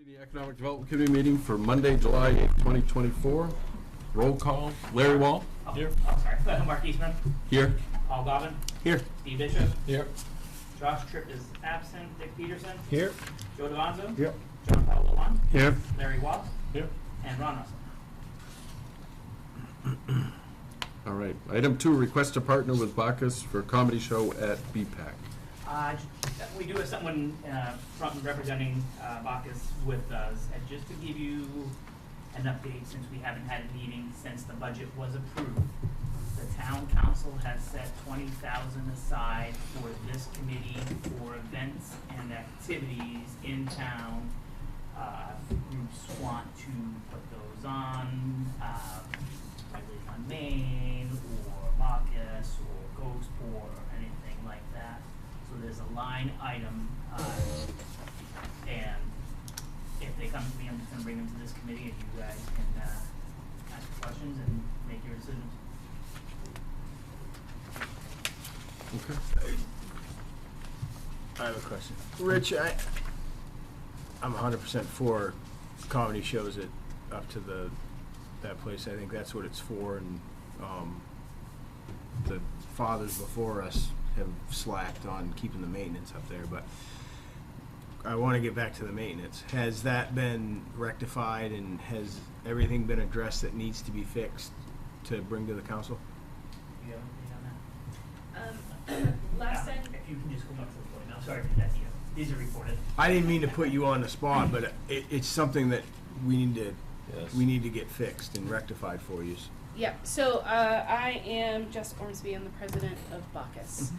The Economic Development Committee meeting for Monday, July 8, 2024. Roll call. Larry Wall. Here. Oh, sorry. Mark Eastman. Here. Paul Gobbin. Here. Steve Bishop. Here. Josh Tripp is absent. Dick Peterson. Here. Joe Devanzo. Yep. John Paolo Lund. Here. Larry Wallace. Here. And Ron Russell. All right. Item 2, request to partner with Bacchus for a comedy show at BPAC. We do have someone front representing Bacchus with us. And just to give you an update, since we haven't had a meeting since the budget was approved, the town council has set $20,000 aside for this committee for events and activities in town. Groups want to put those on, whether it's on Maine or Bacchus or Ghostport or anything like that. So there's a line item, and if they come to me, I'm just gonna bring them to this committee, and you guys can ask questions and make your decisions. Okay. I have a question. Rich, I'm 100% for comedy shows up to that place. I think that's what it's for, and the fathers before us have slacked on keeping the maintenance up there, but I want to get back to the maintenance. Has that been rectified, and has everything been addressed that needs to be fixed to bring to the council? Do you have anything on that? Last time, If you can just come up to the podium. I'm sorry to do that to you. These are recorded. I didn't mean to put you on the spot, but it's something that we need to get fixed and rectified for you. yeah, so I am Jess Ormsby. I'm the president of Bacchus.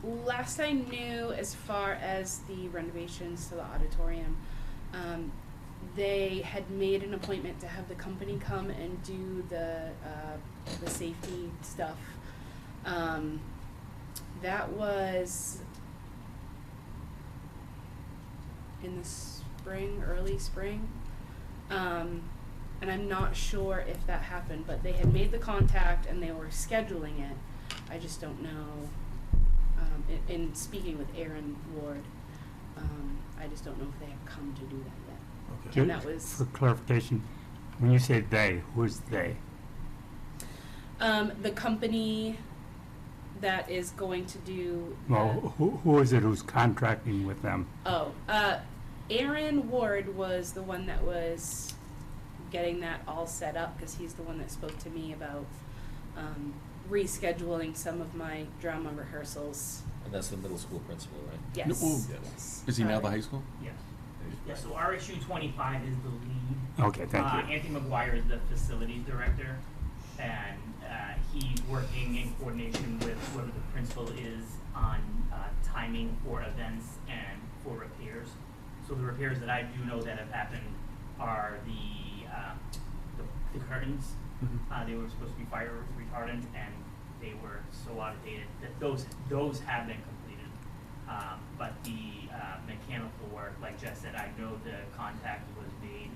Last I knew, as far as the renovations to the auditorium, they had made an appointment to have the company come and do the safety stuff. That was in the spring, early spring. And I'm not sure if that happened, but they had made the contact and they were scheduling it. I just don't know. In speaking with Aaron Ward, I just don't know if they have come to do that yet. Okay. And that was For clarification, when you say they, who's they? the company that is going to do. Well, who is it who's contracting with them? Aaron Ward was the one that was getting that all set up, because he's the one that spoke to me about rescheduling some of my drama rehearsals. And that's the middle school principal, right? Yes. Ooh. Yes. Is he now the high school? Yes. Yeah, so RSU 25 is the lead. Okay, thank you. Anthony McGuire is the facilities director, and he's working in coordination with whoever the principal is on timing for events and for repairs. So the repairs that I do know that have happened are the curtains. They were supposed to be fire retardant, and they were so outdated that those have been completed. But the mechanical work, like Jess said, I know the contact was made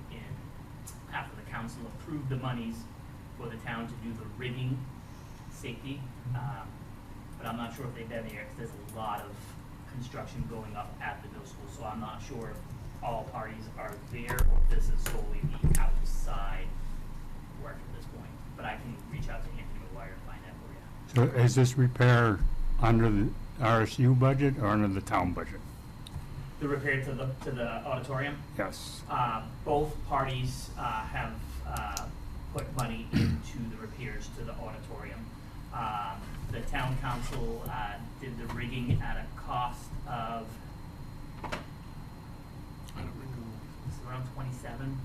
after the council approved the monies for the town to do the rigging safety. But I'm not sure if they've been there, because there's a lot of construction going up at the middle school, so I'm not sure if all parties are there or if this is solely the outside work at this point. But I can reach out to Anthony McGuire and find out for you. So is this repair under the RSU budget or under the town budget? The repair to the auditorium, Yes. both parties have put money into the repairs to the auditorium. The town council did the rigging at a cost of it's around 27.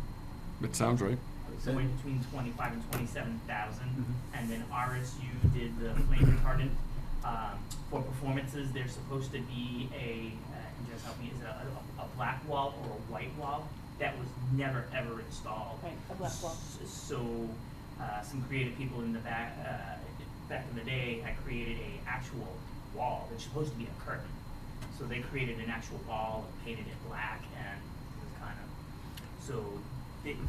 It sounds right. Somewhere between 25 and 27,000, and then RSU did the flame retardant. For performances, there's supposed to be just help me, is it a black wall or a white wall? That was never ever installed. Right, a black wall. So some creative people in the back in the day had created a actual wall that's supposed to be a curtain. So they created an actual wall and painted it black, and it was kind of so.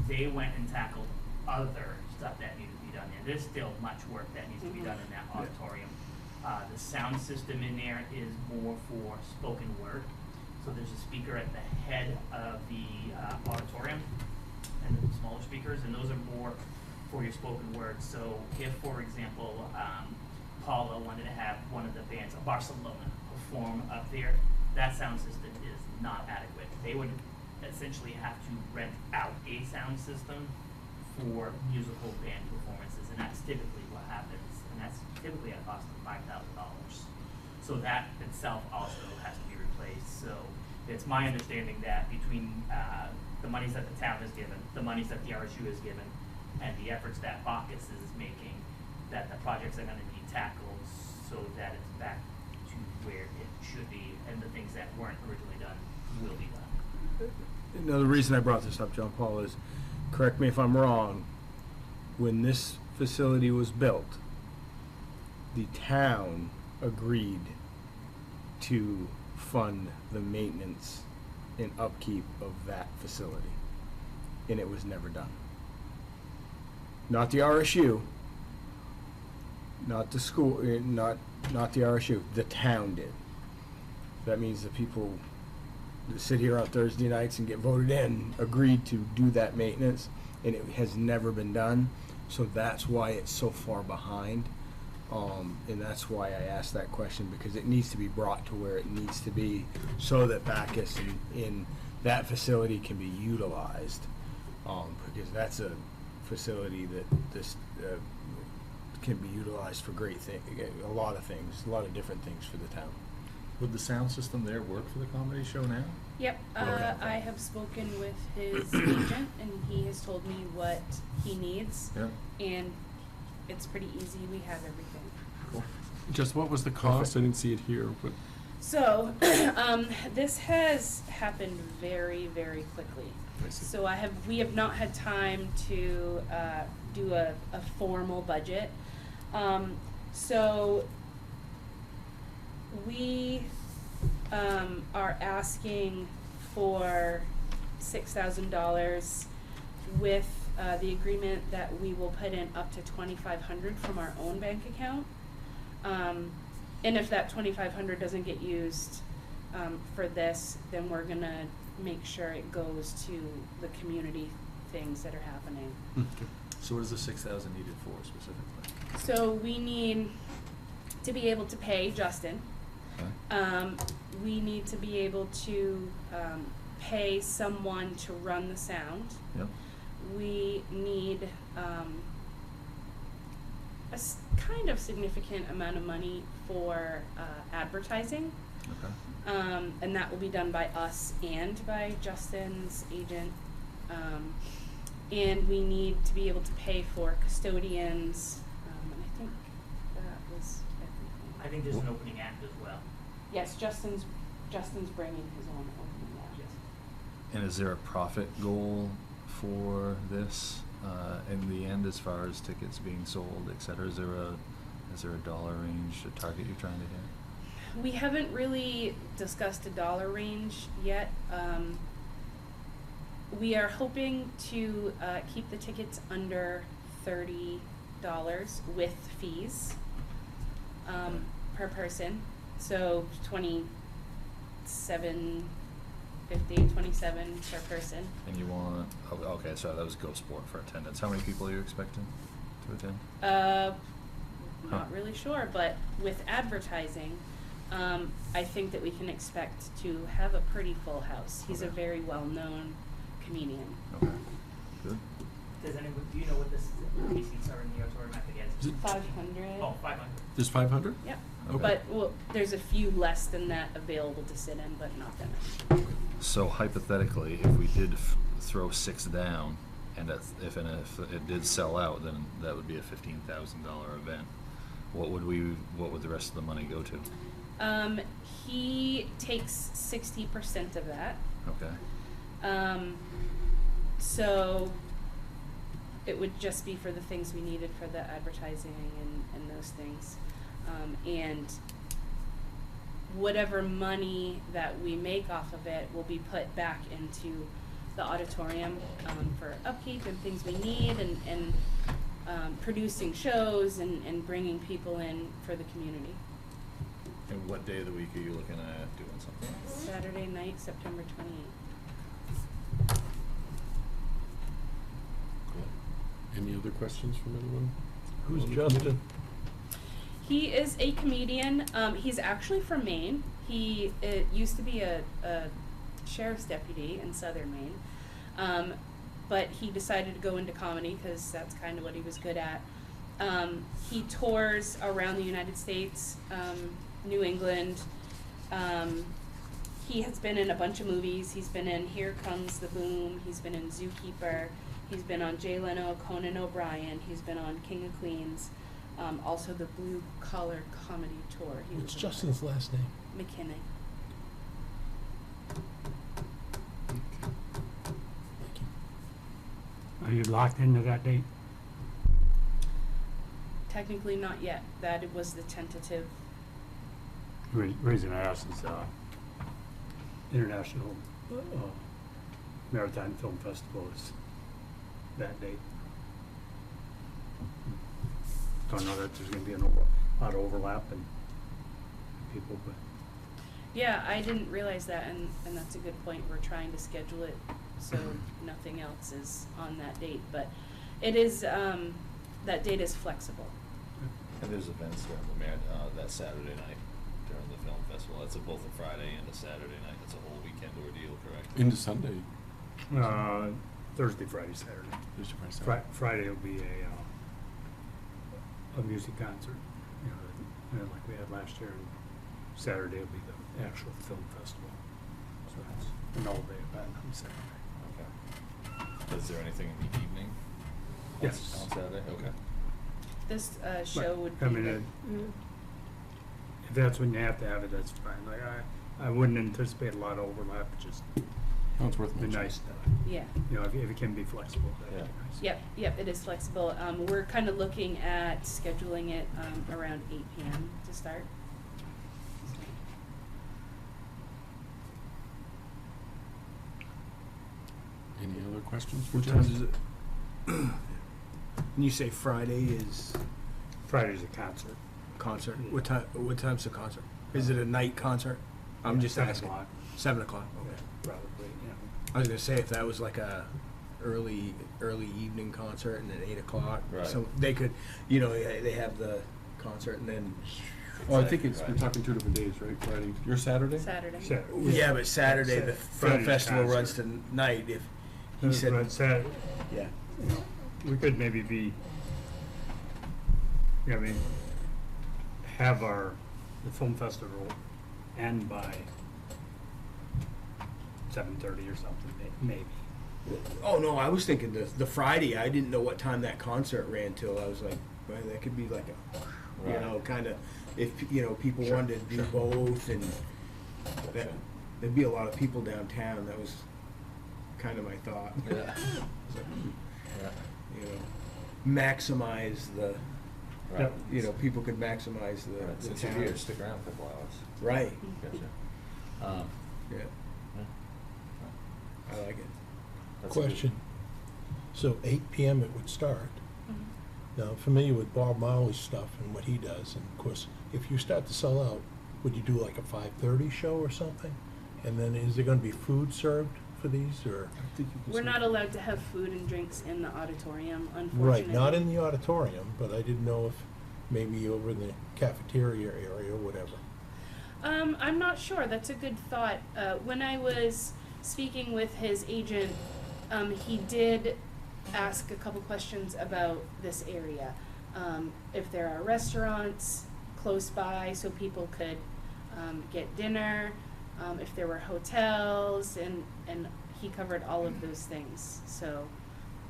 They went and tackled other stuff that needed to be done there. There's still much work that needs to be done in that auditorium. The sound system in there is more for spoken word. So there's a speaker at the head head of the auditorium and the smaller speakers, and those are more for your spoken word. So if, for example, Paula wanted to have one of the bands, Barcelona, perform up there, that sound system is not adequate. They would essentially have to rent out a sound system for musical band performances, and that's typically what happens, and that's typically at a cost of $5,000. So that itself also has to be replaced. So it's my understanding that between the monies that the town has given, the monies that the RSU has given, and the efforts that Bacchus is making, that the projects are gonna be tackled so that it's back to where it should be, and the things that weren't originally done will be done. Another reason I brought this up, John Paul, is, correct me if I'm wrong, when this facility was built, the town agreed to fund the maintenance and upkeep of that facility, and it was never done. Not the RSU, not the school, not the RSU, the town did. That means the people that sit here on Thursday nights and get voted in agreed to do that maintenance, and it has never been done. So that's why it's so far behind, and that's why I asked that question, because it needs to be brought to where it needs to be so that Bacchus in that facility can be utilized, because that's a facility that this can be utilized for great things, a lot of things, a lot of different things for the town. Would the sound system there work for the comedy show now? Yep, Okay. I have spoken with his agent, and he has told me what he needs, Yeah. and it's pretty easy, we have everything. Cool. Just what was the cost? I didn't see it here, but So, this has happened very, very quickly. I see. So we have not had time to do a formal budget. So we are asking for $6,000 with the agreement that we will put in up to $2,500 from our own bank account. And if that $2,500 doesn't get used for this, then we're gonna make sure it goes to the community things that are happening. Okay. So what is the 6,000 needed for specifically? So we need to be able to pay Justin. Okay. We need to be able to pay someone to run the sound. Yep. We need kind of significant amount of money for advertising. Okay. And that will be done by us and by Justin's agent. And we need to be able to pay for custodians, and I think that was everything. I think there's an opening act as well. Yes, Justin's bringing his own opening act. Yes. And is there a profit goal for this in the end, as far as tickets being sold, et cetera? Is there a dollar range, a target you're trying to hit? We haven't really discussed a dollar range yet. We are hoping to keep the tickets under $30 with fees per person. So $27.50, $27 per person. And you want, okay, so that was Go Sport for attendance. How many people are you expecting to attend? Not really sure, but with advertising, I think that we can expect to have a pretty full house. He's a Okay. very well-known comedian. Okay, good. Does anyone, do you know what this, how many seats are in the auditorium? I forget. Is it 500. Oh, 500. There's 500? Yep. Okay. But, well, there's a few less than that available to sit in, but not that many. So hypothetically, if we did throw 6 down, and if it did sell out, then that would be a $15,000 event. What would the rest of the money go to? He takes 60% of that. Okay. So it would just be for the things we needed for the advertising and those things. And whatever money that we make off of it will be put back into the auditorium for upkeep and things we need, and producing shows and bringing people in for the community. And what day of the week are you looking at doing something like that? Saturday night, September 28th. other questions from anyone? Who's On the Justin? committee? He is a comedian. He's actually from Maine. He used to be a sheriff's deputy in southern Maine. But he decided to go into comedy because that's kind of what he was good at. He tours around the United States, New England. He has been in a bunch of movies. He's been in Here Comes the Boom. He's been in Zookeeper. He's been on Jay Leno, Conan O'Brien. He's been on King of Queens. Also the Blue Collar Comedy Tour. He What's was Justin's last name? McKinney. Thank you. Are you locked into that date? Technically not yet. That was the tentative. Reason I ask is, International Maritime Film Festival is that date. Don't know that there's gonna be a lot of overlap in people, but Yeah, I didn't realize that, and that's a good point. We're trying to schedule it so nothing else is on that date, but it is, that date is flexible. And there's events during that Saturday night during the film festival. That's both a Friday and a Saturday night. It's a whole weekend ordeal, correct? Into Sunday. Thursday, Friday, Saturday. Thursday, Friday, Saturday. Friday will be a music concert, like we had last year. And Saturday will be the actual film festival. So it's an all-day event on Saturday. Okay. Is there anything in the evening? Yes. On Saturday? Okay. This show would be. I mean, if that's when you have to have it, that's fine. Like I wouldn't anticipate a lot of overlap. Just Oh, it's worth be mentioning. nice to, Yeah. if it can be flexible, that'd Yeah. be nice. Yep, it is flexible. We're kind of looking at scheduling it around 8 p.m. to start. Any other questions for What time Justin? is it? When you say Friday is Friday's a concert. concert, Yeah. what time's the concert? Is it a night concert? I'm just 7 asking. o'clock. 7 o'clock, Yeah, okay. probably, I was gonna say if that was like a early evening concert and then 8 o'clock. Right. So they could, they have the concert and then. Oh, I think we're Right. talking 2 different days, right? Friday, your Saturday? Saturday. Saturday. Yeah, but Saturday, the film Friday's festival concert. runs to night, if he said, But Saturday, yeah. we could maybe be, have the film festival end by 7:30 or something, maybe. Oh, no, I was thinking the Friday, I didn't know what time that concert ran till, I was like, well, that could be like a, Right. kind of, if, people Sure, wanted to do sure. both, and that, there'd be a lot of people downtown, that was kind of my thought. Yeah. Yeah. Maximize the, Right. people could maximize the Right. the Since you're town. here, stick around a couple hours. Right, Gotcha. yeah, Yeah. I like it. That's a good- Question. So 8 p.m. it would start. Mhm. Now, I'm familiar with Bob Marley's stuff and what he does, and of course, if you start to sell out, would you do like a 5:30 show or something? And then is there gonna be food served for these, or? I think you can We're say- not allowed to have food and drinks in the auditorium, unfortunately. Right, not in the auditorium, but I didn't know if maybe over in the cafeteria area or whatever. I'm not sure. That's a good thought. When I was speaking with his agent, he did ask a couple questions about this area. If there are restaurants close by so people could get dinner, if there were hotels, and he covered all of those things. So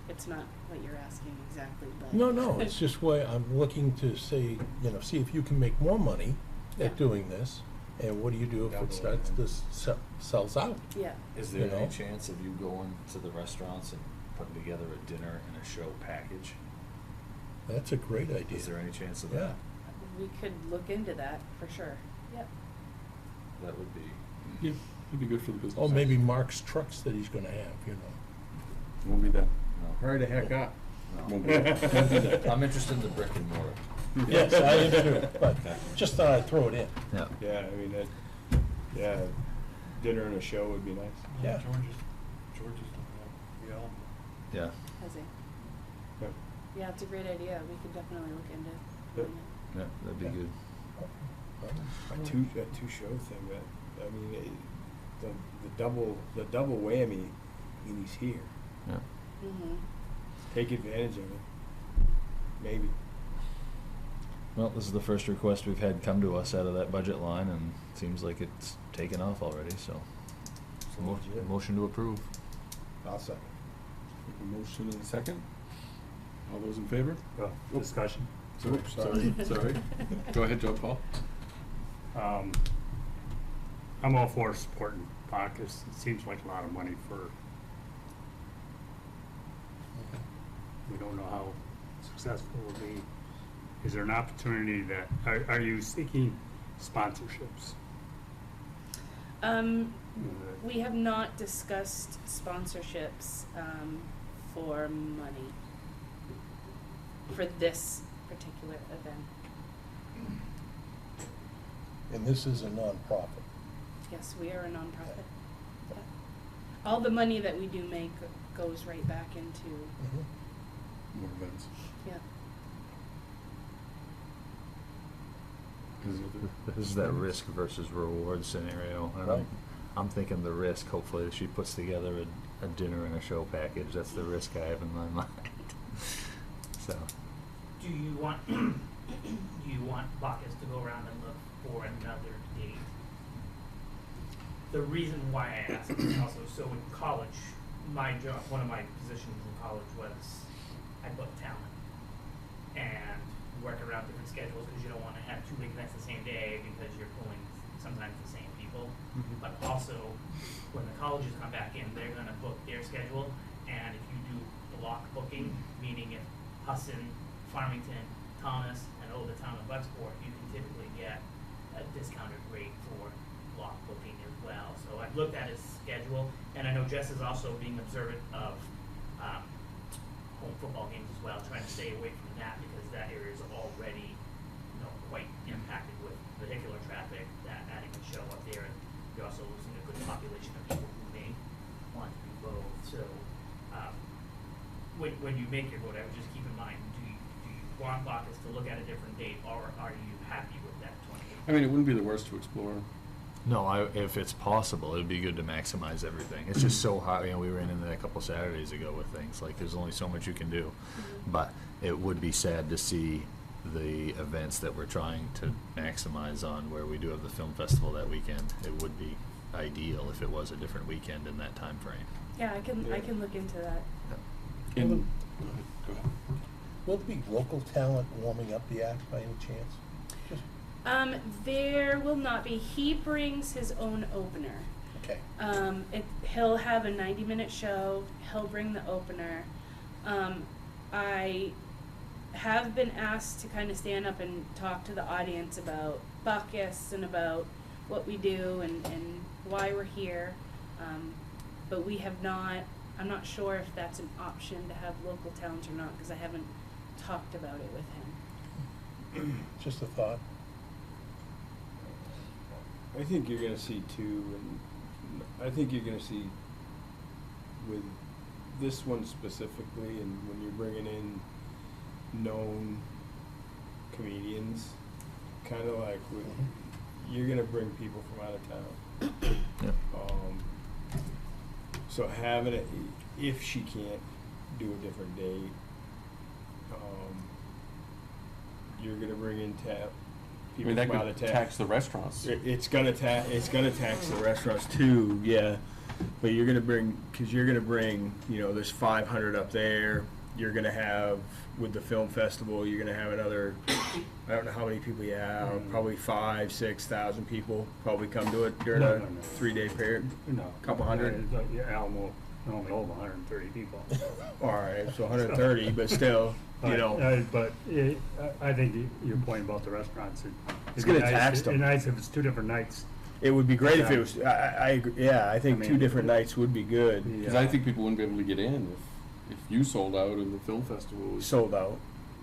it's not what you're asking exactly, but. No, it's just why I'm looking to say, see if you can make more money Yeah. at doing this, and what do you do if Down it the starts line. to sells out? Yeah. Is there You any know? chance of you going to the restaurants and putting together a dinner and a show package? That's a great idea. Is there any chance of Yeah. that? We could look into that for sure. Yep. That would be, Yeah, it'd be good for the business. Or maybe Mark's trucks that he's gonna have, Won't be that. no. Hurry the heck up. No. Won't be that. I'm interested in the brick and mortar. Yes, I am too, but Okay. just thought I'd throw it in. Yeah. Yeah, I mean, dinner and a show would be nice. Yeah. George's don't have, Yeah. Has he? Yeah, it's a great idea. We could definitely look into Yep. doing it. Yeah, that'd be good. A two-show thing, that, I mean, the double whammy, I mean, he's here. Yeah. Mm-hmm. Take advantage of it. Maybe. Well, this is the first request we've had come to us out of that budget line, and it seems like it's taken off already, so. Legit. Motion to approve. I'll second. A motion and a second. All those in favor? Discussion. Sorry. Go ahead, Joe Paul. I'm all for supporting Bacchus. It seems like a lot of money for, we don't know how successful it will be. Is there an opportunity that, are you seeking sponsorships? We have not discussed sponsorships for money for this particular event. And this is a nonprofit. Yes, we are a nonprofit. Yeah. All the money that we do make goes right back into, More events. yeah. This is that risk versus reward scenario, and Right. I'm thinking the risk, hopefully she puts together a dinner and a show package, that's the risk I have in my mind. So, Do you want, Bacchus to go around and look for another date? The reason why I ask is also, so in college, my job, one of my positions in college was I booked talent and work around different schedules because you don't want to have two big events the same day because you're pulling sometimes the same people. But also, when the colleges come back in, they're going to book their schedule, and if you do block booking, meaning if Hudson, Farmington, Thomas, and the town of Bucksport, you can typically get a discounted rate for block booking as well. So I've looked at his schedule, and I know Jess is also being observant of home football games as well, trying to stay away from that because that area is already, quite impacted with vehicular traffic. That adding a show up there, and you're also losing a good population of people who may want to do both. So when you make your vote, I would just keep in mind: do you want Bacchus to look at a different date, or are you happy with that 28th? I mean, it wouldn't be the worst to explore. no, if it's possible, it'd be good to maximize everything. It's just so hard, we ran into that a couple Saturdays ago with things, like there's only so much you can do. But it would be sad to see the events that we're trying to maximize on, where we do have the film festival that weekend. It would be ideal if it was a different weekend in that time frame. Yeah, I can look into that. Go ahead. Will there be local talent warming up the act by any chance? Just, There will not be. He brings his own opener. okay. He'll have a 90-minute show. He'll bring the opener. I have been asked to kind of stand up and talk to the audience about Bacchus and about what we do and why we're here. But we have not, I'm not sure if that's an option to have local talent or not, because I haven't talked about it with him. Just a thought. I think you're gonna see two, and I think you're gonna see with this one specifically, and when you're bringing in known comedians, kind of like with, you're gonna bring people from out of town. Yeah. So having it, if she can't do a different date, you're gonna bring in I people mean, that from out of could town. tax the restaurants. It's gonna tax the restaurants too, yeah. But you're gonna bring, there's 500 up there. You're gonna have, with the film festival, you're gonna have another, I don't know how many people you have, probably 5,000-6,000 people probably come to it during No, a no, no. 3-day period. No. Couple hundred? Yeah, Alamo, only over 130 people. All right, so 130, but still, But I think your point about the restaurants, It's gonna tax them. It'd be nice if it's two different nights. it would be great if it was. I agree. Yeah, I think I mean, two different nights would be good. Because I think people wouldn't be able to get in if you sold out and the film festival was. Sold out.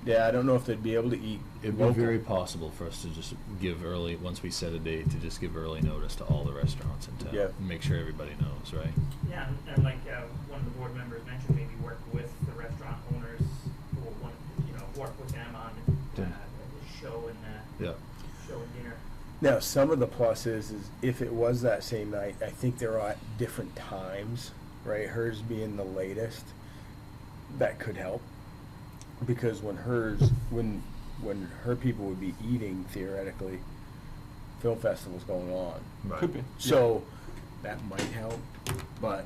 Yeah, I don't know if they'd be able to eat. It'd be local. very possible for us to just give early, once we set a date, to just give early notice to all the restaurants in town. Yeah. Make sure everybody knows, right? Yeah, and like one of the board members mentioned, maybe work with the restaurant owners, or show and Yeah. show and dinner. Now, some of the pluses is if it was that same night, I think they're at different times, right? Hers being the latest, that could help. Because when her people would be eating, theoretically, film festival's going on. Right. Could be. So that might help, but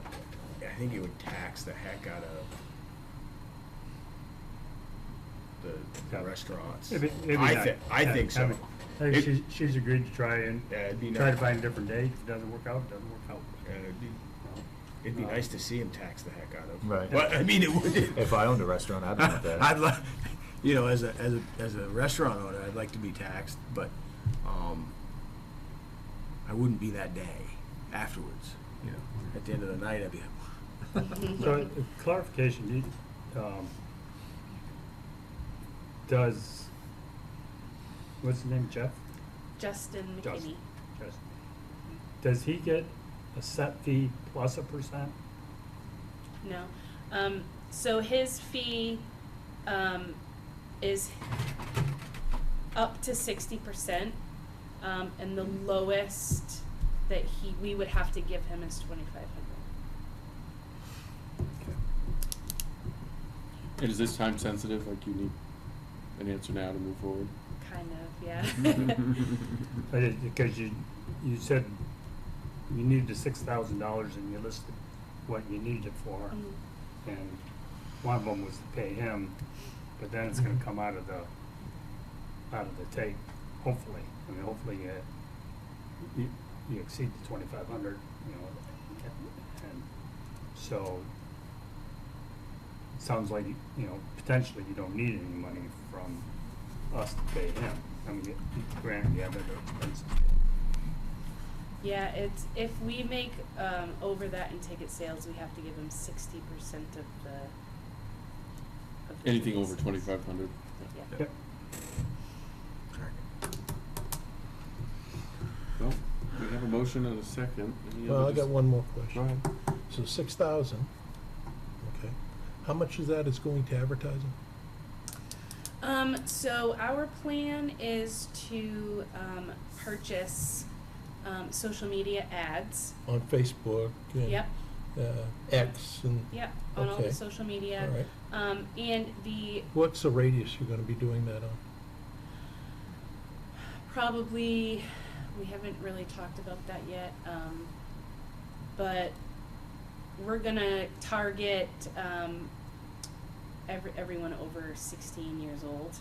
I think it would tax the heck out of the Yeah. restaurants. It'd be I nice. think, I Yeah, think so. I think she's agreed to try and, Yeah, it'd be try to nice. find a different date. If it doesn't work out, it doesn't work out. Yeah, it'd be nice to see him tax the heck out of. Right. But I mean, it would. If I owned a restaurant, I'd want that. I'd like, you know, as a restaurant owner, I'd like to be taxed, but I wouldn't be that day afterwards. You know, at the end of the night, I'd be. So, clarification, does, what's his name, Jeff? Justin McKinney. Justin. Justin. Does he get a set fee plus a percent? No. So his fee is up to 60%, and the lowest that we would have to give him is $2,500. And is this time sensitive, like you need an answer now to move forward? Kind of, yeah. Because you said you needed the $6,000 and you listed what you needed it for. Mm. And one of them was to pay him, but then it's gonna come out of the take, hopefully. I mean, hopefully you exceed the 2,500, you know, and so it sounds like, you know, potentially you don't need any money from us to pay him. I mean, granted, you have other expenses. Yeah, it's, if we make over that in ticket sales, we have to give him 60% of the. Anything ticket over sales. 2,500? Yeah. Yep. Well, we have a motion and a second. Any Well, other I got one more question. Go ahead. So 6,000, okay. How much of that is going to advertising? So our plan is to purchase social media ads. On Facebook and Yep, X and, yep, on all Okay. the social media. all right. And the What's the radius you're gonna be doing that on? probably, we haven't really talked about that yet, but we're gonna target everyone over 16 years old.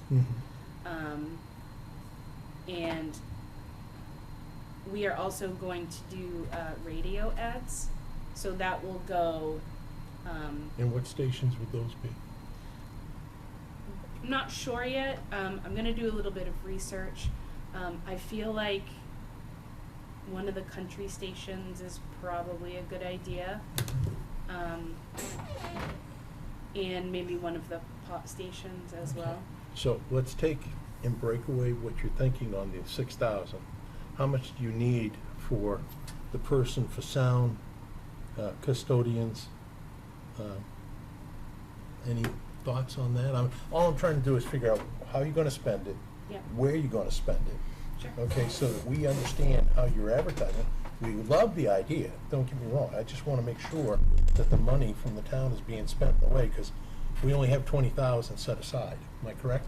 And we are also going to do radio ads, so that will go. And what stations would those be? I'm not sure yet. I'm gonna do a little bit of research. I feel like one of the country stations is probably a good idea. And maybe one of the pop stations as well. So let's take and break away what you're thinking on the 6,000. How much do you need for the person for sound, custodians? Any thoughts on that? All I'm trying to do is figure out how you're gonna spend it, Yep, where you're gonna spend it. sure. Okay, so that we understand how you're advertising. We love the idea, don't get me wrong. I just wanna make sure that the money from the town is being spent in a way, because we only have 20,000 set aside. Am I correct?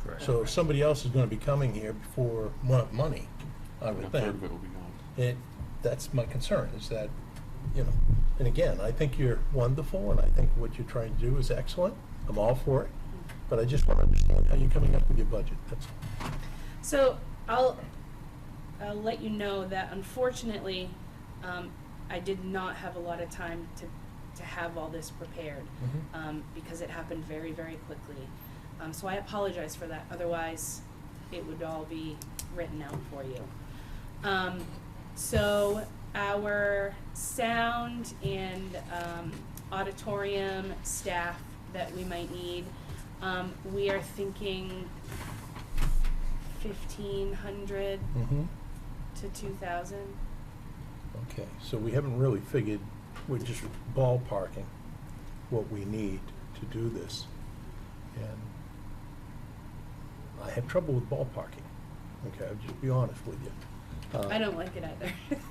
Correct. So if somebody else is gonna be coming here before money, I A would third think. of it will be gone. That's my concern, is that, you know, and again, I think you're wonderful, and I think what you're trying to do is excellent. I'm all for it, but I just wanna understand how you're coming up with your budget, that's all. So I'll let you know that unfortunately, I did not have a lot of time to have all this prepared, because it happened very, very quickly. So I apologize for that, otherwise it would all be written out for you. So our sound and auditorium staff that we might need, we are thinking 1,500 to 2,000. Okay, so we haven't really figured, we're just ballparking what we need to do this. And I have trouble with ballparking. Okay, I'll just be honest with you. I don't like it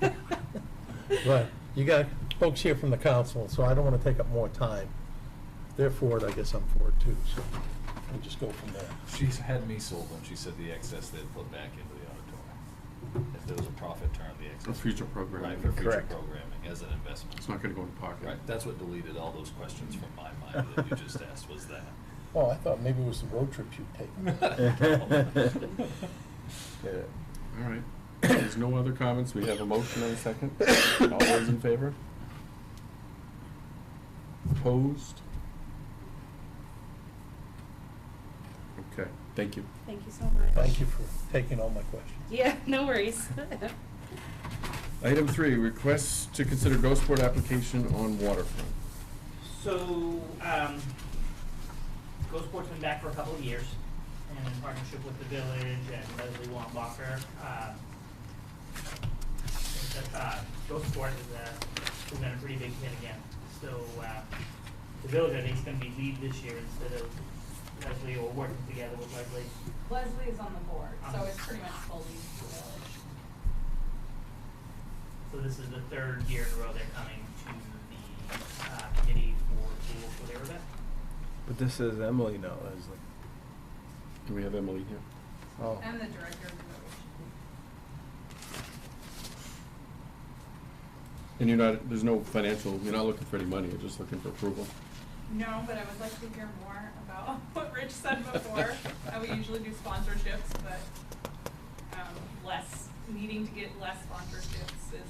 either. But you got folks here from the council, so I don't want to take up more time. They're for it, I guess I'm for it too, so we'll just go from there. She's had me sold when she said the excess they'd put back into the auditorium. If there was a profit turn, the For excess. future programming. Right, for future Correct. programming as an investment. It's not gonna go in the pocket. Right, that's what deleted all those questions from my mind that you just asked, was that. Oh, I thought maybe it was the road trips you'd taken. Yeah. All right. There's no other comments. We have a motion and a second. All those in favor? Opposed? Okay, thank you. Thank you so much. Thank you for taking all my questions. Yeah, no worries. Item 3, request to consider Gosport application on waterfront. So, Gosport's been back for a couple of years, and in partnership with the village and Leslie Wambacher, Gosport has been a pretty big hit again. So, the village, I think, is gonna be lead this year instead of Leslie, or working together with Leslie. Leslie is on the board, so it's pretty much fully the village. So this is the third year in a row they're coming to the, committee for approval for their event. But this is Emily, not Leslie. Do we have Emily here? Oh. I'm the director of the village. And you're not, there's no financial, you're not looking for any money, you're just looking for approval? No, but I would like to hear more about what Rich said before. How we usually do sponsorships, but needing to get less sponsorships is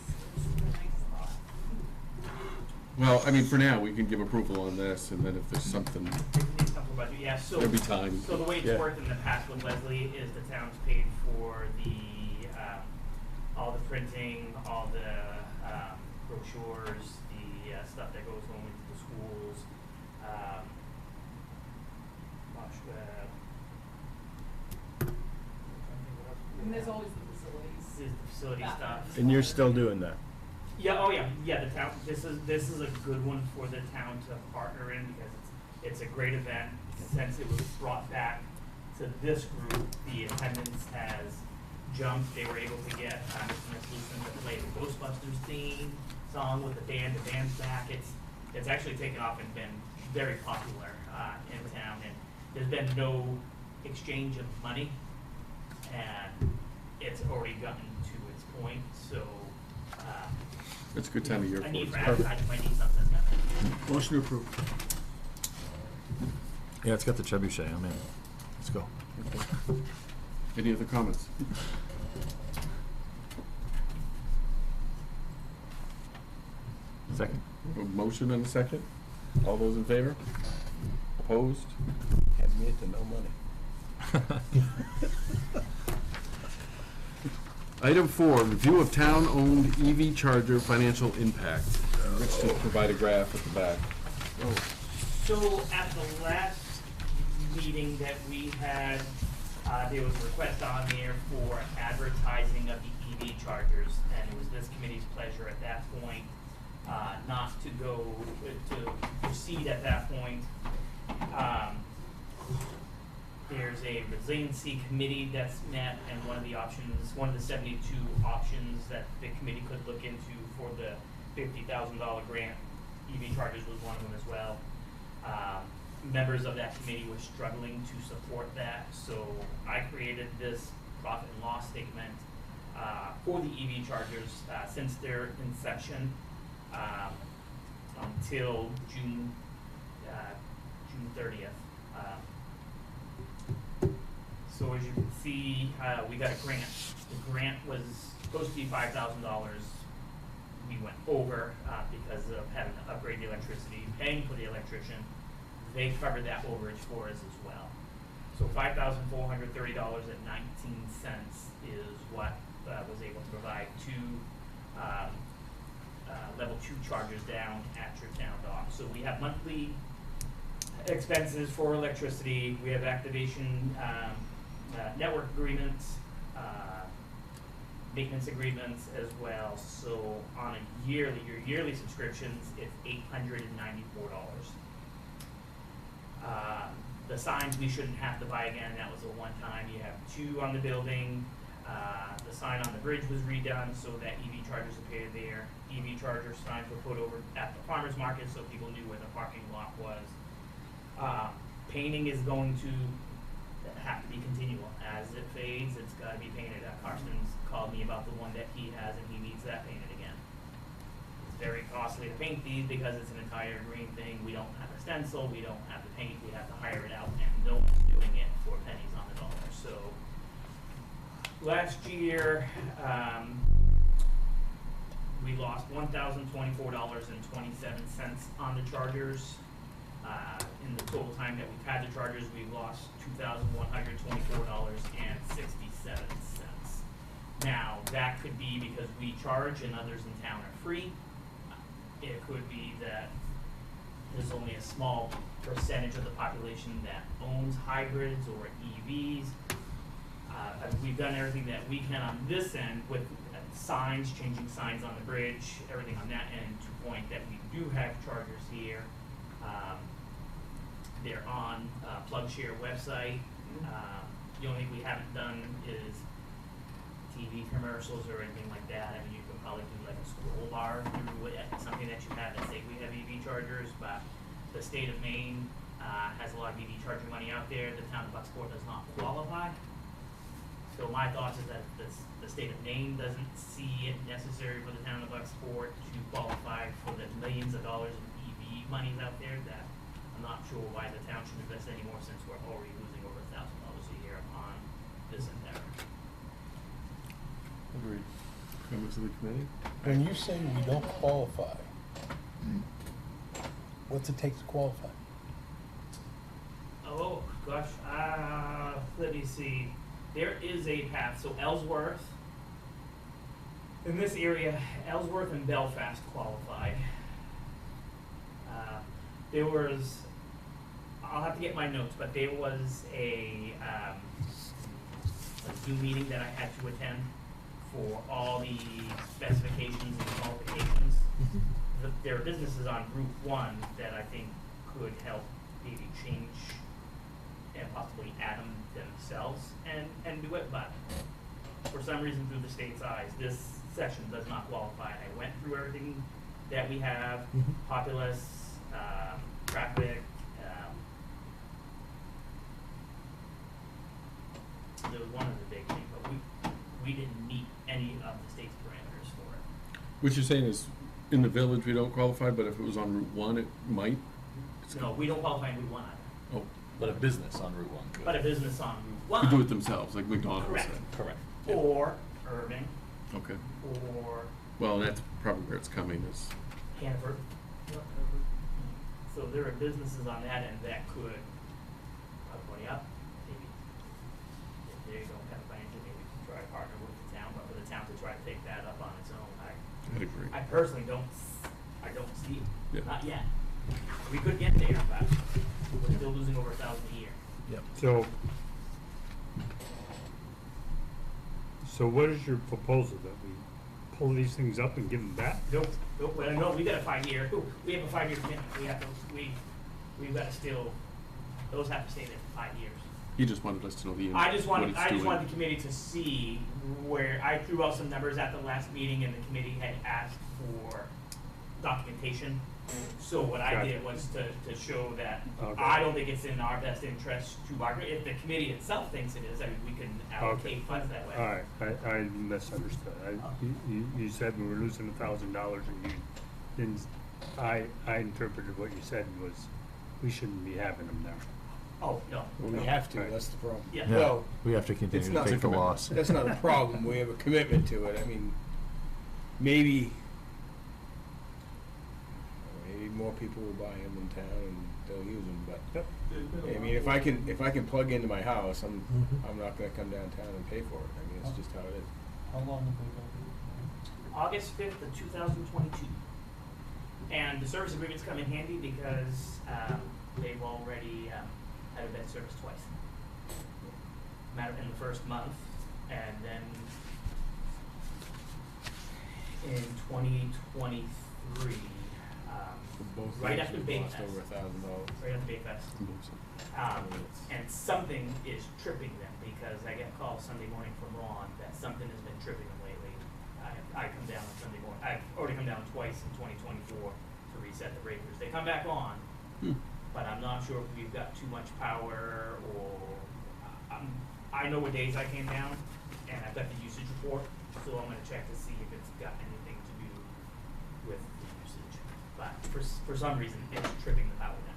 a nice thought. Well, I mean, for now, we can give approval on this, and then if there's something, Yeah, so. there'll be time. So the way it's Yeah. worked in the past with Leslie is the town's paid for the, all the printing, all the, brochures, the, stuff that goes home into the schools, And there's always the facilities. is the facility That stuff. one's- And you're still doing that? Yeah, oh yeah, the town, this is a good one for the town to partner in because it's a great event. Since it was brought back to this group, the attendance has jumped. They were able to get, Mr. Lucen to play the Ghostbusters theme song with the band's back. It's actually taken off and been very popular, in town, and there's been no exchange of money, and it's already gotten to its point, so, It's a good time of year for I it. need for It's perfect. advertising, I need something, yeah. Motion to approve. Yeah, it's got the trebuchet, I'm in. Let's go. Any other comments? Second? A motion and a second? All those in favor? Opposed? Had me at the no money. Item 4, review of town-owned EV charger financial impact. Rich just provide a graph at the back. So at the last meeting that we had, there was a request on there for advertising of the EV chargers, and it was this committee's pleasure at that point, not to go, to proceed at that point. There's a resiliency committee that's met, and one of the options, one of the 72 options that the committee could look into for the $50,000 grant, EV chargers was one of them as well. Members of that committee were struggling to support that, so I created this profit and loss statement for the EV chargers since their inception until June 30th. So as you can see, we got a grant. The grant was supposed to be $5,000. We went over because of having to upgrade the electricity, paying for the electrician. They covered that overage for us as well. So $5,430.19 is what was able to provide two level 2 chargers down at Triptown Dock. So we have monthly expenses for electricity. We have activation network agreements, maintenance agreements as well. So on a your yearly subscriptions, it's $894. The signs we shouldn't have to buy again, that was a one-time. You have 2 on the building. The sign on the bridge was redone so that EV chargers appeared there. EV charger signs were put over at the farmer's market so people knew where the parking lot was. Painting is going to have to be continual. As it fades, it's gotta be painted. Carson's called me about the one that he has and he needs that painted again. It's very costly to paint these because it's an entire green thing. We don't have a stencil, we don't have the paint, we have to hire it out, and no one's doing it for pennies on the dollar. So last year, we lost $1,024.27 on the chargers. In the total time that we've had the chargers, we've lost $2,124.67. Now, that could be because we charge and others in town are free. It could be that there's only a small percentage of the population that owns hybrids or EVs. We've done everything that we can on this end with signs, changing signs on the bridge, everything on that end, to the point that we do have chargers here. They're on PlugShare website. The only thing we haven't done is TV commercials or anything like that. I mean, you could probably do like a scroll bar through it, something that you have that say we have EV chargers, but the state of Maine has a lot of EV charger money out there. The town of Bucksport does not qualify. So my thoughts is that the state of Maine doesn't see it necessary for the town of Bucksport to qualify for the millions of dollars in EV monies out there. That I'm not sure why the town should invest any more since we're already losing over $1,000 a year on this endeavor. Agreed. Members of the committee? When you say we don't qualify, what's it take to qualify? Oh, gosh, let me see. There is a path, so Ellsworth, in this area, Ellsworth and Belfast qualified. There was, I'll have to get my notes, but there was a Zoom meeting that I had to attend for all the specifications and qualifications. There are businesses on Route 1 that I think could help maybe change and possibly add them themselves and do it, but for some reason through the state's eyes, this section does not qualify. I went through everything that we have, populace, traffic, there was one other big thing, but we didn't meet any of the state's parameters for it. What you're saying is, in the village, we don't qualify, but if it was on Route 1, it might? No, we don't qualify in Route 1 either, Oh, But a business on Route 1 could. but a business on Route 1. could do it themselves, like McDonald's Correct. said. Correct. Or Irving, Okay. or Well, that's probably where it's coming, is, Hannaford. So there are businesses on that end that could put money up, maybe. If they don't have a financial, maybe we can try to partner with the town, but for the town to try to take that up on its own, I'd agree. I personally don't see it, Yeah. not yet. We could get there, but we're still losing over $1,000 a year. So what is your proposal, that we pull these things up and give them back? Nope, well, no, we got a 5-year, we have a 5-year commitment, we've got to still, those have to stay there for 5 years. He just wanted us to know the, I just what wanted, it's doing. the committee to see where, I threw out some numbers at the last meeting and the committee had asked for documentation. So what I Gotcha. did was to show that Okay. I don't think it's in our best interest to bargain. If the committee itself thinks it is, I mean, we can allocate funds that way. All right, I misunderstood. You said we were losing $1,000 and you didn't, I interpreted what you said was, we shouldn't be having them there. Oh, no, We have to, that's the problem. yeah. Yeah, Well, we have to continue it's to not take a the commitment. loss. That's not a problem, we have a commitment to it, I mean, maybe more people will buy them in town and they'll use them, but, I mean, if I can plug into my house, I'm not gonna come downtown and pay for it, I mean, it's just how it is. How long have they been? August 5th of 2022. And the service agreements come in handy because they've already had a bed service twice. Matter in the first month, and then in 2023, right after Bayfest. Over $1,000. Right after Bayfest. And something is tripping them, because I get calls Sunday morning from Ron that something has been tripping them lately. I come down on Sunday morning, I've already come down twice in 2024 to reset the breakers. They come back on, but I'm not sure if we've got too much power, or, I know what days I came down, and I've got the usage report, so I'm gonna check to see if it's got anything to do with the usage. But for some reason, it's tripping the power down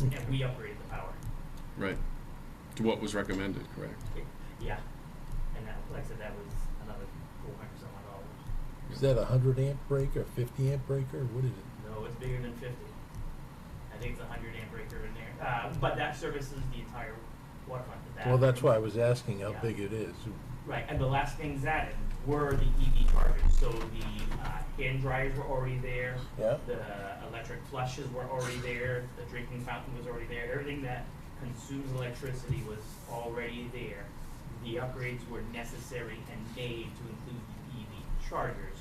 here. And we upgraded the power. Right. To what was recommended, correct? Yeah, and that, like I said, that was another $400 some dollars. Is that a 100 amp breaker, 50 amp breaker, what is it? No, it's bigger than 50. I think it's a 100 amp breaker in there, but that services the entire waterfront. Well, that's why I was asking how Yeah. big it is. Right, and the last things added were the EV chargers, so the hand dryers were already there. Yeah. The electric flushes were already there, the drinking fountain was already there, everything that consumes electricity was already there. The upgrades were necessary and made to include the EV chargers,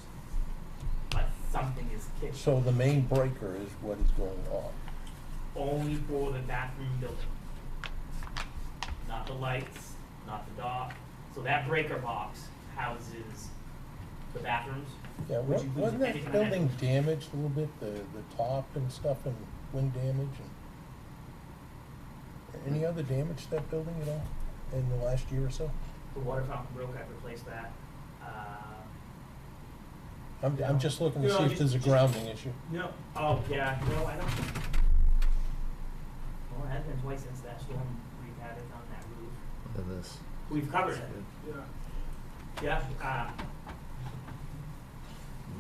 but something is kicking. So the main breaker is what is going on. Only for the bathroom building. Not the lights, not the dock. So that breaker box houses the bathrooms. Yeah, which includes wasn't that anything building damaged a little bit, the top and stuff, and wind damage? And any other damage to that building at all in the last year or so? The water fountain broke, I've replaced that. I'm just looking to No, see if just- there's a grounding issue. No, oh, yeah, no, I don't. Well, it has been twice since that storm we've had it on that roof. Look at this. We've covered it. Yeah,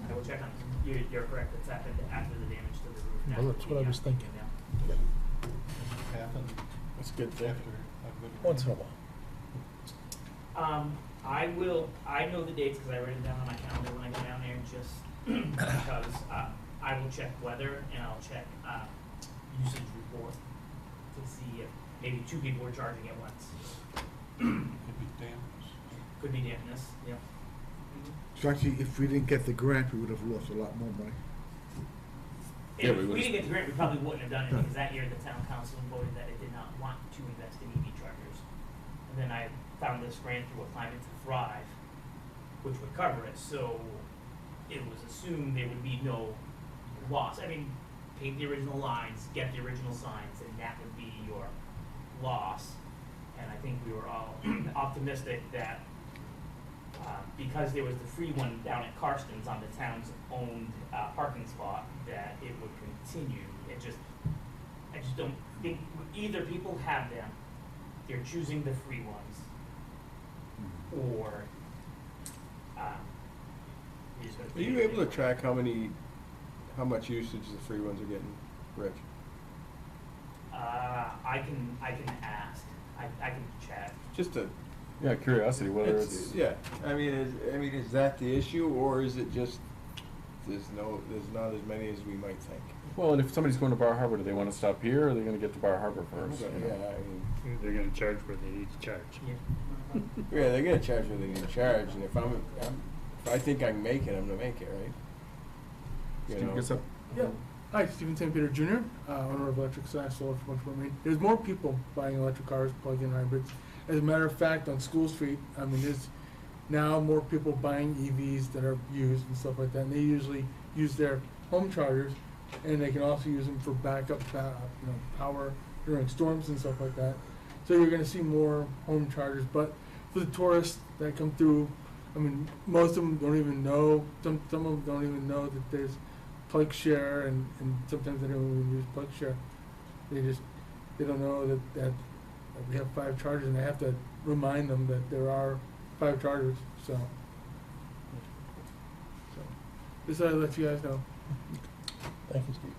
I will check on, you're correct, it's happened after the damage to the roof. Well, that's what I was thinking. Yeah. That's a good thing. Once in a while. I know the dates because I write it down on my calendar when I go down there, just because I will check weather and I'll check usage report to see if maybe two people were charging at once. Could be dampness, yeah. So actually, if we didn't get the grant, we would have lost a lot more money. Yeah, If we we would've- didn't get the grant, we probably wouldn't have done it, because that year the town council voted that it did not want to invest in EV chargers. And then I found this grant through a Climate to Thrive, which would cover it, so it was assumed there would be no loss. I mean, paint the original lines, get the original signs, and that would be your loss. And I think we were all optimistic that because there was the free one down at Karsten's on the town's owned parking spot, that it would continue. I just don't think, either people have them, they're choosing the free ones, or you're just gonna Are you pay able to for it. track how much usage the free ones are getting, Rich? I can ask, I can check. Just a, Yeah, curiosity, whether it's. yeah, I mean, is that the issue, or is it just, there's not as many as we might think? Well, and if somebody's going to Bar Harbor, do they want to stop here, or are they going to get to Bar Harbor first? Yeah, you know? I mean, They're gonna charge where they need to charge. Yeah. yeah, they're gonna charge what they need to charge, and if I think I can make it, I'm gonna make it, right? You Steve know? gets up. Yeah. Hi, Stephen St. Peter Jr., owner of Electric Slash Solar for Bunch Maine. There's more people buying electric cars, plug-in hybrids. As a matter of fact, on School Street, I mean, there's now more people buying EVs that are used and stuff like that. And they usually use their home chargers, and they can also use them for backup, power during storms and stuff like that. So you're going to see more home chargers. But for the tourists that come through, I mean, most of them don't even know. Some of them don't even know that there's plug share, and sometimes they don't even use plug share. They don't know that we have 5 chargers, and I have to remind them that there are 5 chargers. So just thought I'd let you guys know. Thank you, Steve.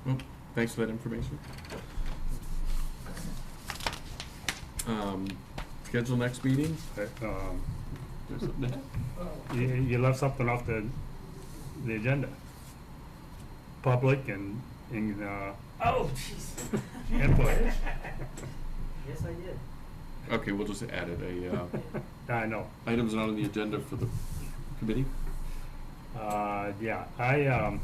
Well, thanks for that information. Schedule next meeting? You left something off the agenda. Public and Oh, jeez. input. Yes, I did. Okay, we'll just add it, I know. items not on the agenda for the committee. Yeah,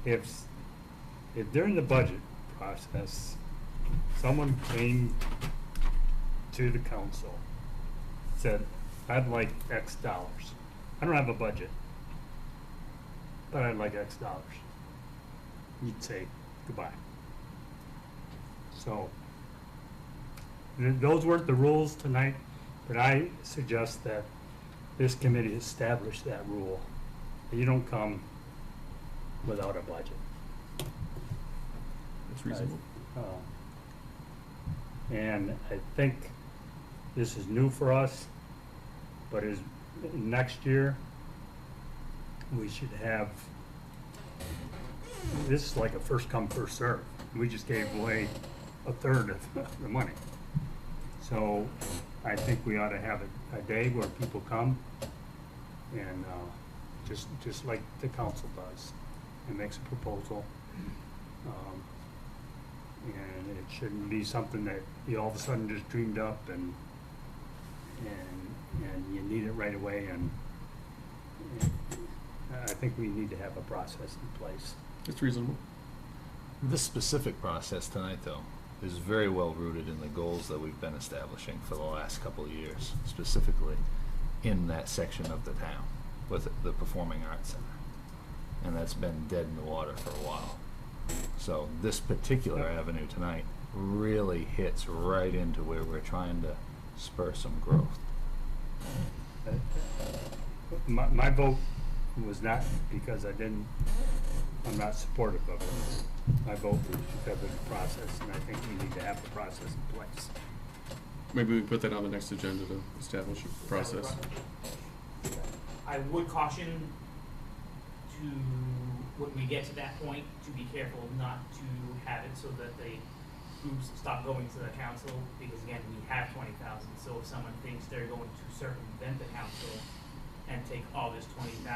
if during the budget process, someone came to the council, said, I'd like X dollars. I don't have a budget, but I'd like X dollars. You'd say goodbye. So, those weren't the rules tonight, but I suggest that this committee establish that rule. You don't come without a budget. That's reasonable. And I think this is new for us, but next year, we should have, this is like a first come, first serve. We just gave away a third of the money. So I think we ought to have a day where people come and just like the council does, and makes a proposal. And it shouldn't be something that you all of a sudden just dreamed up and you need it right away, and I think we need to have a process in place. It's reasonable. This specific process tonight, though, is very well rooted in the goals that we've been establishing for the last couple of years, specifically in that section of the town with the Performing Arts Center. And that's been dead in the water for a while. So this particular avenue tonight really hits right into where we're trying to spur some growth. My vote was not because I'm not supportive of it. My vote was because of the process, and I think we need to have the process in place. Maybe we put that on the next agenda to establish a process. I would caution when we get to that point, to be careful not to have it so that the groups stop going to the council, because again, we have 20,000, so if someone thinks they're going to circumvent the council and take all this 20,000,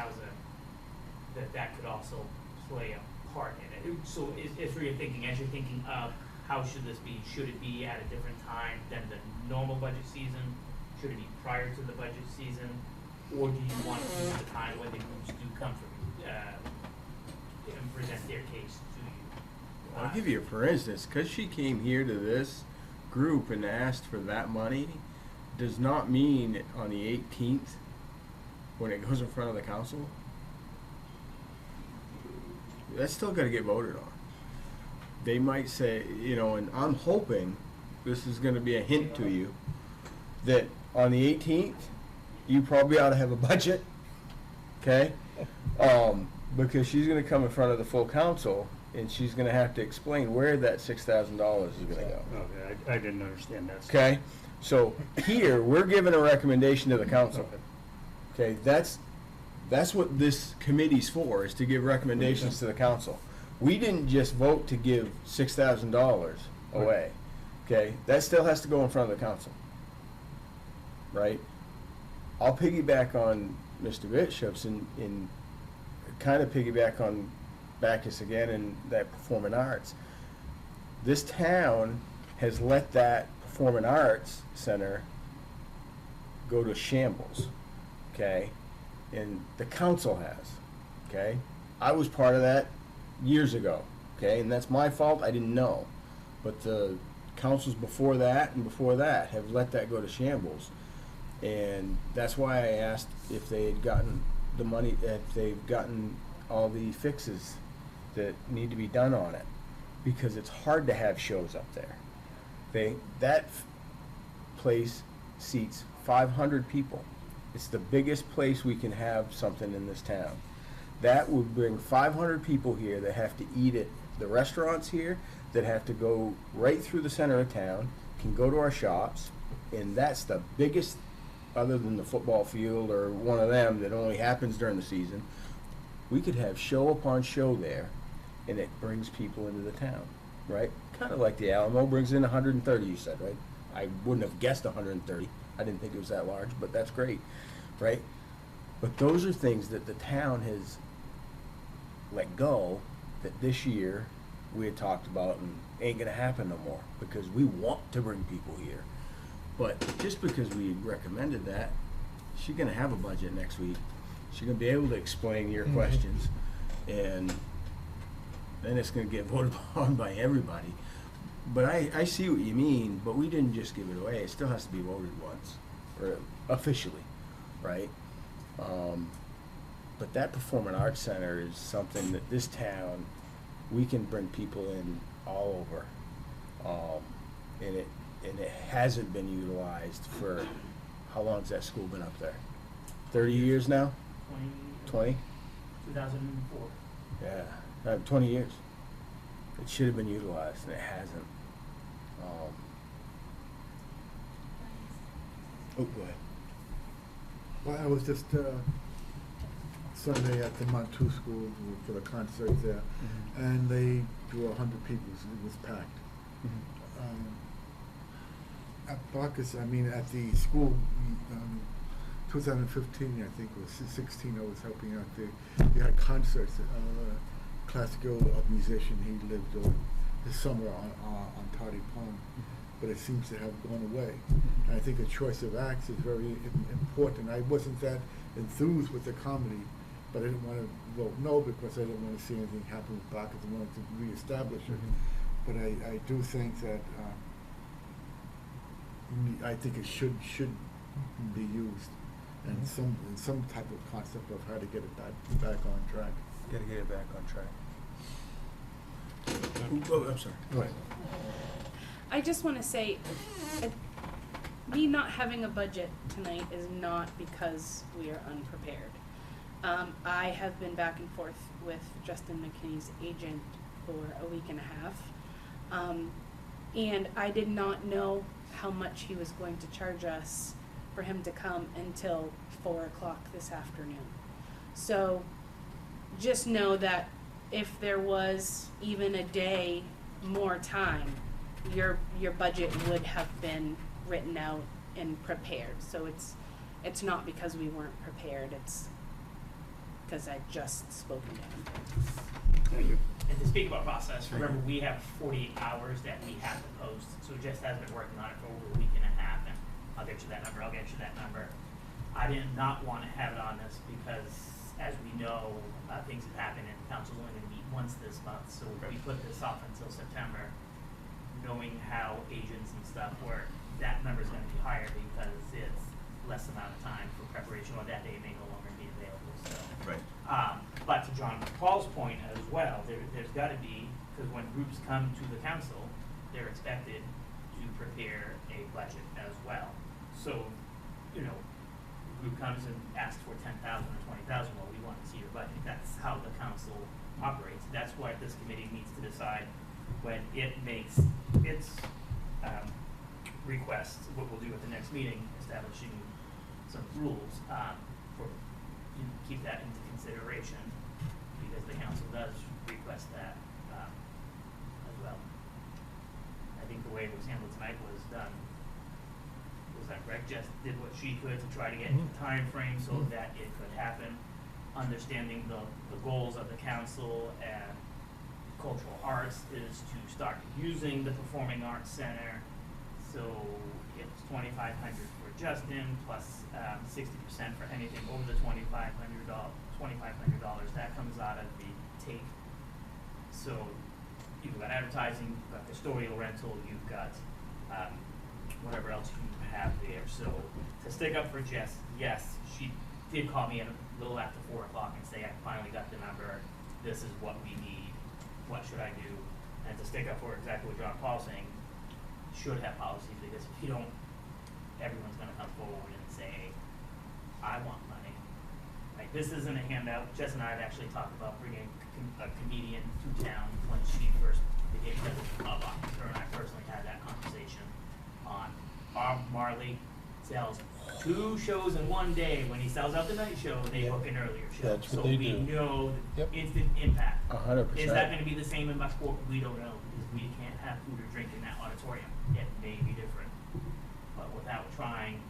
that could also play a part in it. So if you're thinking, as you're thinking of how should this be, should it be at a different time than the normal budget season? Should it be prior to the budget season? Or do you want to use the time when the groups do come from, and present their case to you? I'll give you, for instance, because she came here to this group and asked for that money, does not mean on the 18th, when it goes in front of the council, that's still got to get voted on. They might say, and I'm hoping this is going to be a hint to you, that on the 18th, you probably ought to have a budget, okay? Because she's going to come in front of the full council, and she's going to have to explain where that $6,000 is going to go. Okay, I didn't understand that. Okay? So here, we're giving a recommendation to the council. Okay, that's what this committee's for, is to give recommendations to the council. We didn't just vote to give $6,000 away. Okay, that still has to go in front of the council. Right? I'll piggyback on Mr. Bishop's and kind of piggyback on Bacchus again and that performing arts. This town has let that performing arts center go to shambles, okay? And the council has, okay? I was part of that years ago, okay? And that's my fault, I didn't know. But the councils before that and before that have let that go to shambles. And that's why I asked if they had gotten the money, if they've gotten all the fixes that need to be done on it. Because it's hard to have shows up there. That place seats 500 people. It's the biggest place we can have something in this town. That would bring 500 people here that have to eat at the restaurants here, that have to go right through the center of town, can go to our shops, and that's the biggest, other than the football field or one of them that only happens during the season. We could have show upon show there, and it brings people into the town, right? Kind of like the Alamo brings in 130, you said, right? I wouldn't have guessed 130. I didn't think it was that large, but that's great, right? But those are things that the town has let go, that this year we had talked about and ain't gonna happen no more, because we want to bring people here. But just because we recommended that, she's gonna have a budget next week. She's gonna be able to explain your questions, and then it's gonna get voted on by everybody. But I see what you mean, but we didn't just give it away. It still has to be voted once, or officially, right? But that Performing Arts Center is something that this town, we can bring people in all over. And it hasn't been utilized for, how long's that school been up there? 30 years now? 20? 2004. Yeah, 20 years. It should have been utilized, and it hasn't. Oh, go ahead. Well, I was just Sunday at the Montu School for the concert there, and they drew 100 people. It was packed. At Bacchus, I mean, at the school, 2015, I think, or 16, I was helping out there. They had concerts. Classical musician, he lived this summer on Toddy Pond, but it seems to have gone away. And I think a choice of acts is very important. I wasn't that enthused with the comedy, but I didn't want to vote no because I didn't want to see anything happen with Bacchus. I wanted to reestablish it. But I do think that I think it should be used, and some type of concept of how to get it back on track. Got to get it back on track. Oh, I'm sorry. Go ahead. I just want to say, me not having a budget tonight is not because we are unprepared. I have been back and forth with Justin McKinney's agent for a week and a half, and I did not know how much he was going to charge us for him to come until 4 o'clock this afternoon. So just know that if there was even a day more time, your budget would have been written out and prepared. So it's not because we weren't prepared, it's because I just spoken to him. Thank you. And to speak about process, remember, we have 48 hours that we have to post, so Jess has been working on it for over a week and a half, and I'll get you that number, I did not want to have it on this because, as we know, things have happened and council's only going to meet once this month, so we put this off until September, knowing how agents and stuff work. That number's going to be higher because it's less amount of time for preparation, or that day may no longer be available, so. Right. But to John Paul's point as well, there's got to be, because when groups come to the council, they're expected to prepare a budget as well. So, you know, group comes and asks for 10,000 or 20,000, well, we want to see your budget. That's how the council operates. That's what this committee needs to decide when it makes its requests, what we'll do at the next meeting, establishing some rules for, you know, keep that into consideration, because the council does request that as well. I think the way it was handled tonight was done. Was that correct? Jess did what she could to try to get the time frame so that it could happen, understanding the goals of the council and cultural arts is to start using the Performing Arts Center. So it's $2,500 for Justin plus 60% for anything over the $2,500. That comes out of the take. So you've got advertising, you've got custodial rental, you've got whatever else you have there. So to stick up for Jess, yes, she did call me in a little after 4 o'clock and say, I finally got the number. This is what we need. What should I do? And to stick up for exactly what John Paul's saying, should have policies, because if you don't, everyone's going to come forward and say, I want money. Like, this isn't a handout. Jess and I have actually talked about bringing a comedian to town when she first became president of Bacchus. Her and I personally had that conversation on Bob Marley sells 2 shows in one day. When he sells out the night show, they book an earlier show. That's what so they we do. know the Yep. instant impact. 100%. Is that going to be the same in Bucksport? We don't know, because we can't have food or drink in that auditorium. It may be different, but without trying,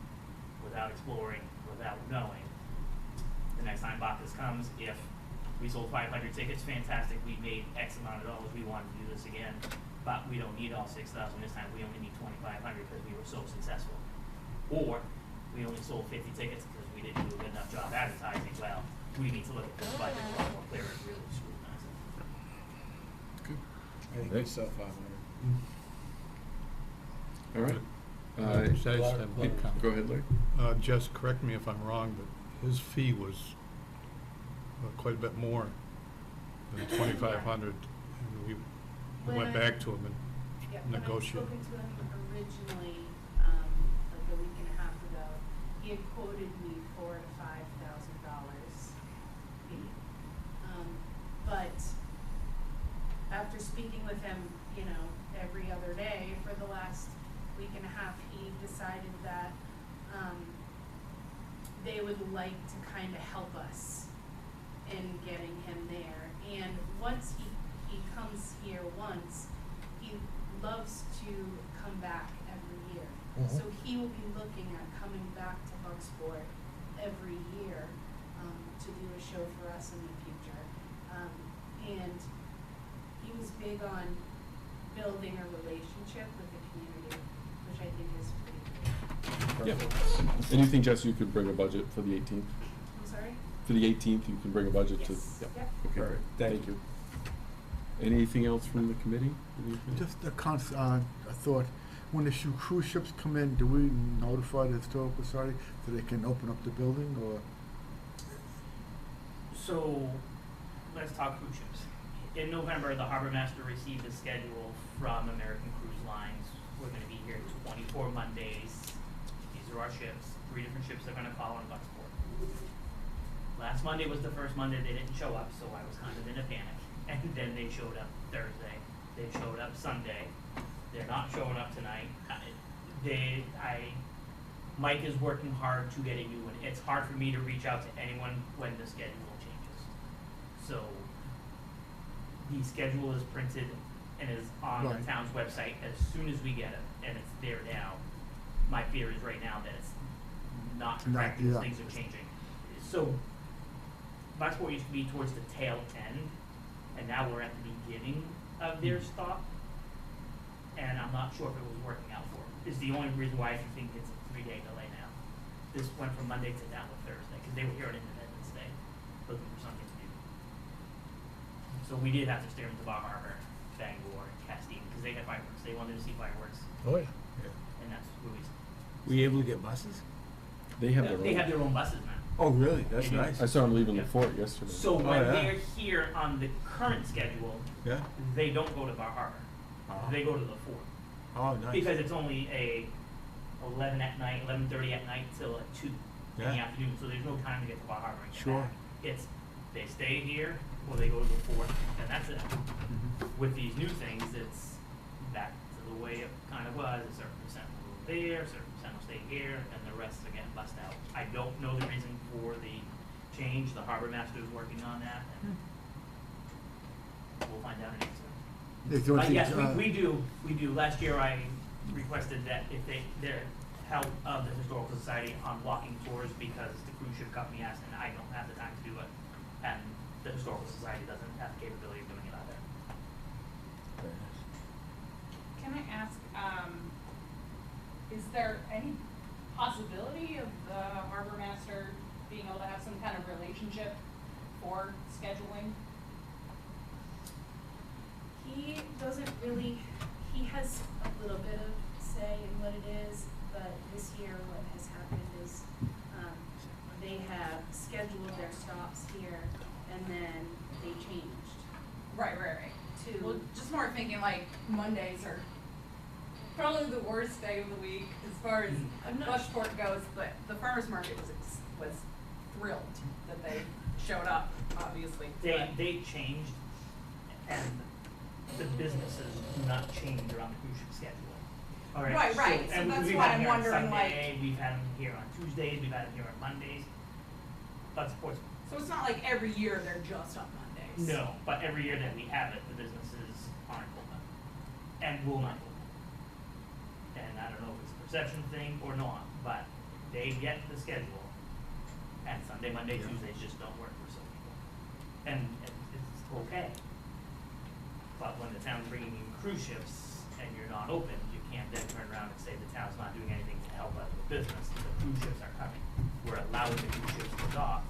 without exploring, without knowing, the next time Bacchus comes, if we sold 500 tickets, fantastic, we made X amount of dollars, we wanted to do this again, but we don't need all 6,000 this time, we only need 2,500 because we were so successful. Or we only sold 50 tickets because we didn't do a good enough job advertising. Well, we need to look at this budget a lot more clear and really scrutinize it. I think we sell 500. All right. Go ahead, Larry. Just correct me if I'm wrong, but his fee was quite a bit more than 2,500, and we When went I- back to him and Yeah, negotiate. when I spoken to him originally, like a week and a half ago, he had quoted me $4,000 to $5,000 fee. But after speaking with him, you know, every other day for the last week and a half, he decided that, they would like to kind of help us in getting him there. And once he comes here once, he loves to come back every year. Mhm. So he will be looking at coming back to Bucksport every year, to do a show for us in the future. And he was big on building a relationship with the community, which I think is pretty great. Yeah. And you think, Jess, you could bring a budget for the 18th? I'm sorry? For the 18th, you can bring a budget to? Yes. Yep. Yep. Okay, great. Thank Thank you. Anything else from the committee? Just a thought, when the cruise ships come in, do we notify the historical society so they can open up the building, or? So, let's talk cruise ships. In November, the harbor master received a schedule from American Cruise Lines. We're gonna be here 24 Mondays. These are our ships. 3 different ships are gonna call on Bucksport. Last Monday was the first Monday they didn't show up, so I was kind of in a panic. And then they showed up Thursday. They showed up Sunday. They're not showing up tonight. Mike is working hard to get a new one. It's hard for me to reach out to anyone when the schedule changes. So the schedule is printed and is on Right. the town's website as soon as we get it, and it's there now. My fear is right now that it's not correct because yeah. things are changing. So Bucksport used to be towards the tail end, and now we're at the beginning of their stop. And I'm not sure if it was working out for them. Is the only reason why I think it's a 3-day delay now. This went from Monday to down to Thursday, because they were here on Independence Day, looking for something to do. So we did have to steer them to Bar Harbor, Bangor, Castine, because they had fireworks. They wanted to see fireworks, Oh, yeah. and that's where we. We able to get buses? They have their own. They have their own buses now. Oh, really? That's They do. nice. I saw them leaving the Yeah. fort yesterday. So when yeah. they're here on the current schedule, Yeah? they don't go to Bar Harbor. Oh. They go to the fort. Oh, nice. Because it's only a 11 at night, 11:30 at night till 2 in the Yeah. afternoon, so there's no time to get to Bar Harbor and get Sure. back. It's, they stay here, or they go to the fort, and that's it. With these new things, it's back to the way it kind of was, a certain percent will go there, a certain percent will stay here, and the rest are getting bussed out. I don't know the reason for the change, the harbor master is working on that, and we'll find out an answer. But yes, we do. Last year I requested that if their help of the Historical Society on walking tours because the cruise ship company asked and I don't have the time to do it. And the Historical Society doesn't have the capability of doing it either. Can I ask, is there any possibility of the harbor master being able to have some kind of relationship for scheduling? He doesn't really, he has a little bit of say in what it is, but this year what has happened is, they have scheduled their stops here and then they changed Right. to. Well, just more thinking like Mondays are probably the worst day of the week as far as I'm not Bucksport goes, but the farmer's market was thrilled that they showed up, obviously. They changed and the businesses do not change around the cruise ship schedule. All right. Right, so and that's we've why had I'm them here on wondering, like- Sunday, we've had them here on Tuesdays, we've had them here on Mondays. Bucksport's So it's not like every year they're just on Mondays. No, but every year that we have it, the businesses aren't open and will not open. And I don't know if it's a perception thing or not, but they get the schedule and Sunday, Monday, Tuesdays just don't work for some people. And it's okay. But when the town's bringing in cruise ships and you're not open, you can't then turn around and say the town's not doing anything to help out the business. The cruise ships are coming. We're allowing the cruise ships to dock.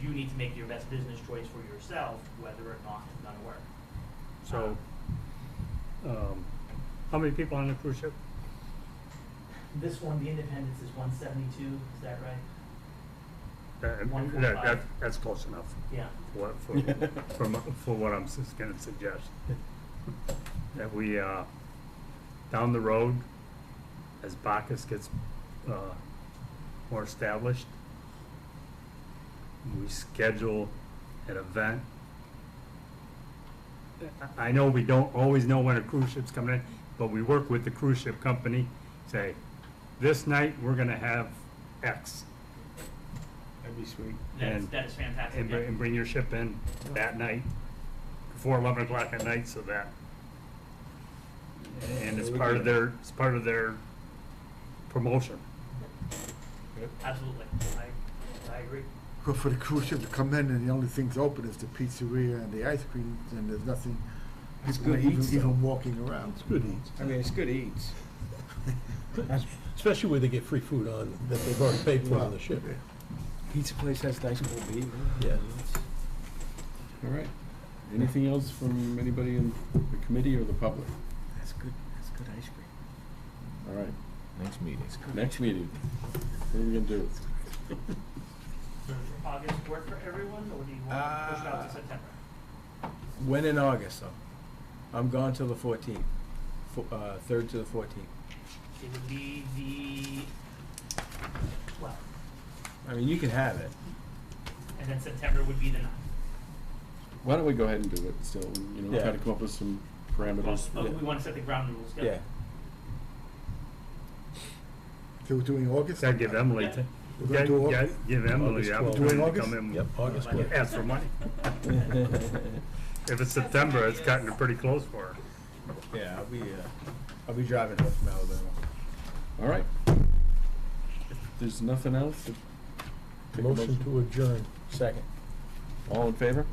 You need to make your best business choice for yourself, whether or not it's gonna work. So, how many people on the cruise ship? This one, the Independence, is 172, is that right? That, 145. that's close enough. Yeah. For what I'm gonna suggest. That we, down the road, as Bacchus gets, more established, we schedule an event. I know we don't always know when a cruise ship's coming in, but we work with the cruise ship company, say, this night, we're gonna have X. That'd be sweet. That is fantastic. And yeah. bring your ship in that night, before 11 o'clock at night, so that, and it's part of their promotion. Absolutely. I agree. But for the cruise ship to come in and the only things open is the pizzeria and the ice cream, and there's nothing, It's people good even, eats, though. even walking around. It's good eats. I mean, it's good eats. Especially where they get free food on, that they've already paid for on the ship. Pizza place has nice cold beef. Yeah. All right. Anything else from anybody in the committee or the public? That's good ice cream. All right. Next meeting. Next meeting. What are we gonna do? Does August work for everyone, or do you want to push it out to September? When in August, though? I'm gone till the 14th, 3rd to the 14th. It would be the 12th, I mean, you can have it. and then September would be the 9th. Why don't we go ahead and do it still, try Yeah. to come up with some parameters. Well, we want to set the ground rules. Yeah. So we're doing August? Gotta give Emily, Yeah. We're gonna do August? give Emily August the 12th. opportunity Doing to August? come in. Yep, August Like it. 12th. Ask for money. If it's September, it's cutting it pretty close for her. Yeah, I'll be driving home from Alabama. All right. If there's nothing else, take a Motion to adjourn. Second. all in favor?